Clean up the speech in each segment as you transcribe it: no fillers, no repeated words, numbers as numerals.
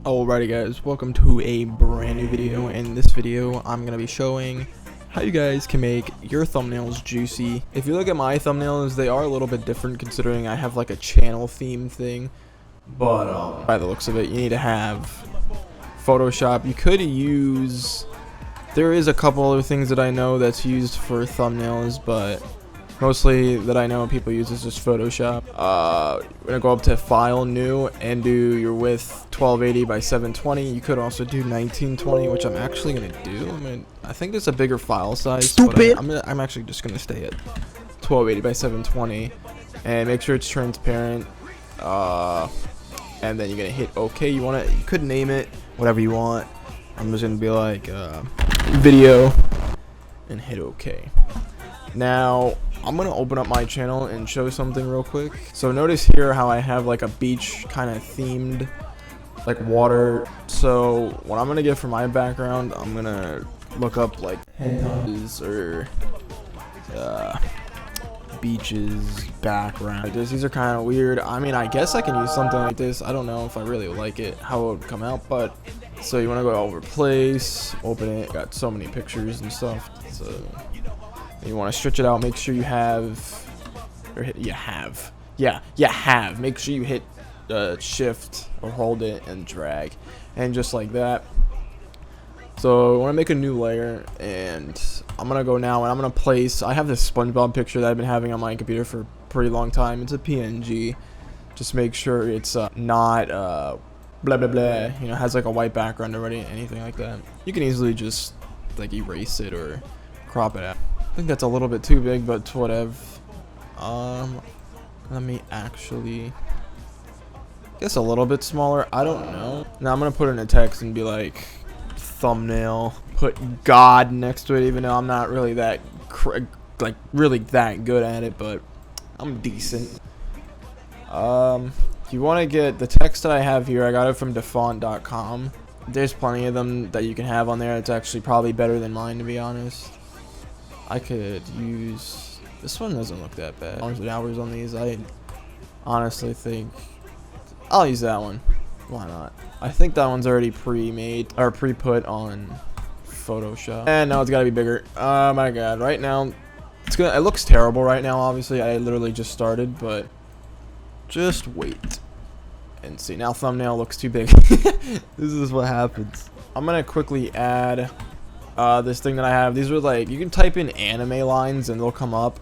Alrighty guys, welcome to a brand new video. In this video I'm going to be showing how you guys can make your thumbnails juicy. If you look at my thumbnails, they are a little bit different considering I have like a channel theme thing, but by the looks of it you need to have Photoshop. You could use, there is a couple other things that I know that's used for thumbnails, but mostly that I know people use is just Photoshop. We're gonna go up to File, New, and do your width 1280 by 720. You could also do 1920, which I'm actually gonna do. I think there's a bigger file size. Stupid. But I'm actually just gonna stay at 1280 by 720, and make sure it's transparent. And then you're gonna hit OK. You could name it whatever you want. I'm just gonna be like video, and hit OK. Now I'm gonna open up my channel and show something real quick. So notice here how I have like a beach kind of themed, like water. So what I'm gonna get for my background, I'm gonna look up like hentais or beaches background. Like this. These are kind of weird. I mean, I guess I can use something like this. I don't know if I really like it, how it would come out, but so you want to go over place, open it. Got so many pictures and stuff. So you want to stretch it out. Make sure you have, or hit, make sure you hit shift or hold it and drag, and just like that. So I want to make a new layer, and I'm gonna go now and I'm gonna place. I have this SpongeBob picture that I've been having on my computer for a pretty long time. It's a PNG. Just make sure it's not blah blah blah. You know, has like a white background already, anything like that. You can easily just like erase it or crop it out. I think that's a little bit too big, but whatever. Let me actually guess a little bit smaller. I don't know. Now I'm gonna put in a text and be like thumbnail. Put God next to it, even though I'm not really that really that good at it, but I'm decent. You want to get the text that I have here. I got it from defont.com. There's plenty of them that you can have on there. It's actually probably better than mine, to be honest. I could use this one. Doesn't look that bad. Hours on these. I honestly think I'll use that one. Why not? I think that one's already pre-made or pre-put on Photoshop. And now it's gotta be bigger. Oh my god! Right now, it looks terrible right now. Obviously, I literally just started, but just wait and see. Now thumbnail looks too big. This is what happens. I'm gonna quickly add this thing that I have. These are like, you can type in anime lines and they'll come up,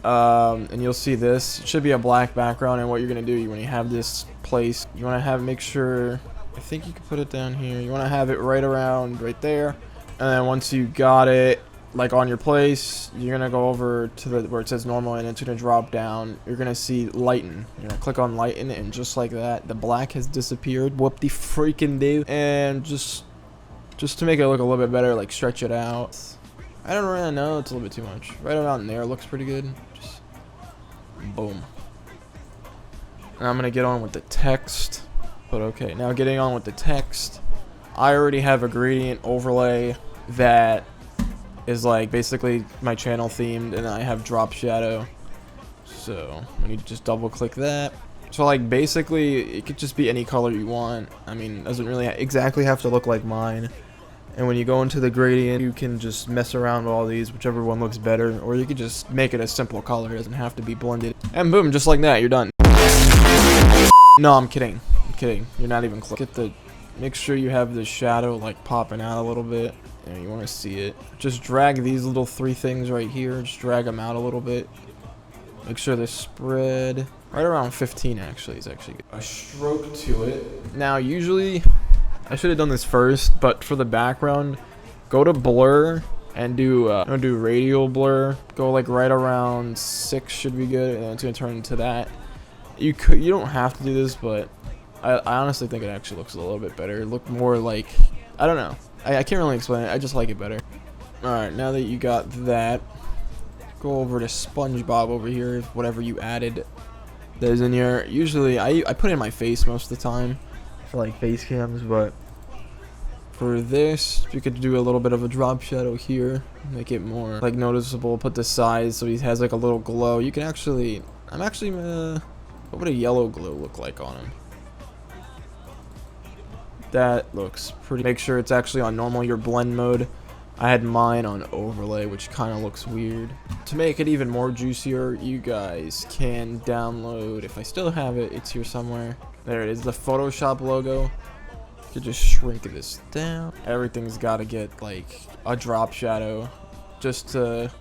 and you'll see this. It should be a black background, and what you're gonna do when you have this place, you want to make sure, I think you can put it down here, you want to have it right around right there, and then once you got it like on your place, you're gonna go over to where it says normal, and it's gonna drop down. You're gonna see lighten. You're gonna click on lighten, and just like that, the black has disappeared. Whoop de freaking do. And just to make it look a little bit better, like stretch it out. I don't really know, it's a little bit too much. Right around there looks pretty good. Just boom. And I'm gonna get on with the text. But okay, now getting on with the text, I already have a gradient overlay that is like basically my channel themed, and I have drop shadow. So when you just double click that, so like basically it could just be any color you want. I mean, it doesn't really exactly have to look like mine. And when you go into the gradient, you can just mess around with all these, whichever one looks better, or you could just make it a simple color. It doesn't have to be blended. And boom, just like that, you're done. No, I'm kidding. I'm kidding. You're not even close. Make sure you have the shadow like popping out a little bit. And you want to see it. Just drag these little three things right here. Just drag them out a little bit. Make sure they're spread right around 15. Actually, is actually good. A stroke to it. Now, usually, I should have done this first, but for the background, go to blur and do radial blur. Go like right around 6 should be good, and then it's gonna turn into that. You don't have to do this, but I honestly think it actually looks a little bit better. It looked more like, I don't know. I can't really explain it. I just like it better. Alright, now that you got that, go over to SpongeBob over here. Whatever you added that is in here. Usually, I put in my face most of the time for like face cams, but for this, you could do a little bit of a drop shadow here. Make it more like noticeable. Put the size so he has like a little glow. You can actually, what would a yellow glow look like on him? That looks pretty. Make sure it's actually on normal, your blend mode. I had mine on overlay, which kind of looks weird. To make it even more juicier, you guys can download, if I still have it, it's here somewhere. There it is, the Photoshop logo. You could just shrink this down. Everything's got to get like a drop shadow just to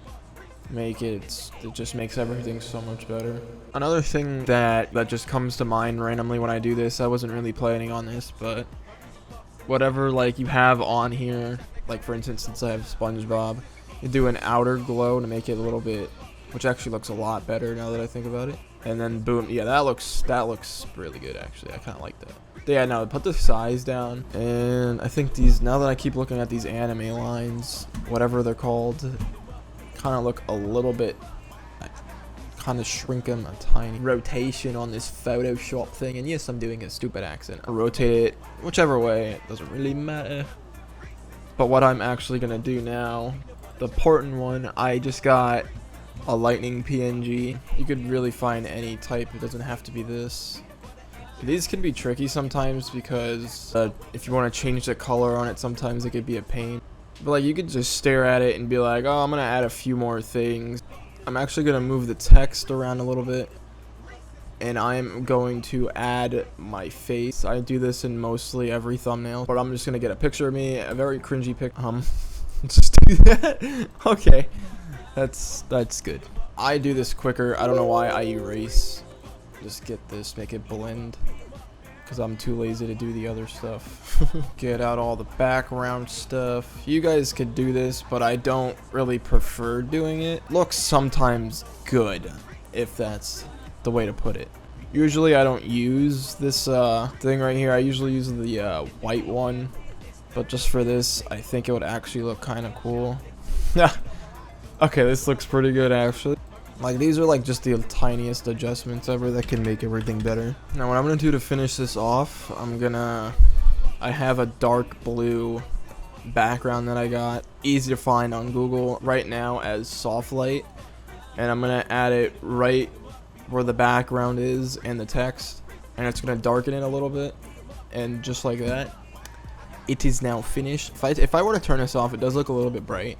make it just makes everything so much better. Another thing that just comes to mind randomly when I do this, I wasn't really planning on this, but whatever like you have on here, like for instance, since I have SpongeBob, you do an outer glow to make it a little bit, which actually looks a lot better now that I think about it. And then boom, yeah, that looks really good actually. I kind of like that. Yeah, no, put the size down, and I think these, now that I keep looking at these anime lines, whatever they're called, kind of look a little bit, kind of shrink them a tiny rotation on this Photoshop thing. And yes, I'm doing a stupid accent. I rotate it whichever way, it doesn't really matter. But what I'm actually gonna do now, the important one, I just got a lightning PNG. You could really find any type, it doesn't have to be this. These can be tricky sometimes because if you want to change the color on it, sometimes it could be a pain. But like you could just stare at it and be like, oh, I'm gonna add a few more things. I'm actually gonna move the text around a little bit, and I'm going to add my face. I do this in mostly every thumbnail, but I'm just gonna get a picture of me, a very cringy pic. Just do that. Okay, that's good. I do this quicker. I don't know why I erase. Just get this, make it blend, because I'm too lazy to do the other stuff. Get out all the background stuff. You guys could do this, but I don't really prefer doing it. Looks sometimes good, if that's the way to put it. Usually I don't use this thing right here. I usually use the white one, but just for this, I think it would actually look kind of cool. Okay, this looks pretty good actually. Like, these are like just the tiniest adjustments ever that can make everything better. Now what I'm gonna do to finish this off, I have a dark blue background that I got, easy to find on Google right now as soft light, and I'm gonna add it right where the background is and the text, and it's gonna darken it a little bit, and just like that, it is now finished. If I were to turn this off, it does look a little bit bright.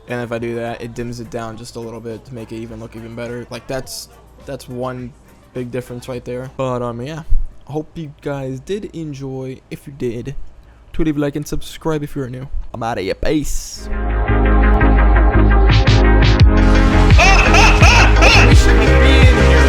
And if I do that, it dims it down just a little bit to make it even look even better. Like that's one big difference right there. But yeah, I hope you guys did enjoy. If you did, to leave a like and subscribe if you're new. I'm out of here. Peace. We should be in here.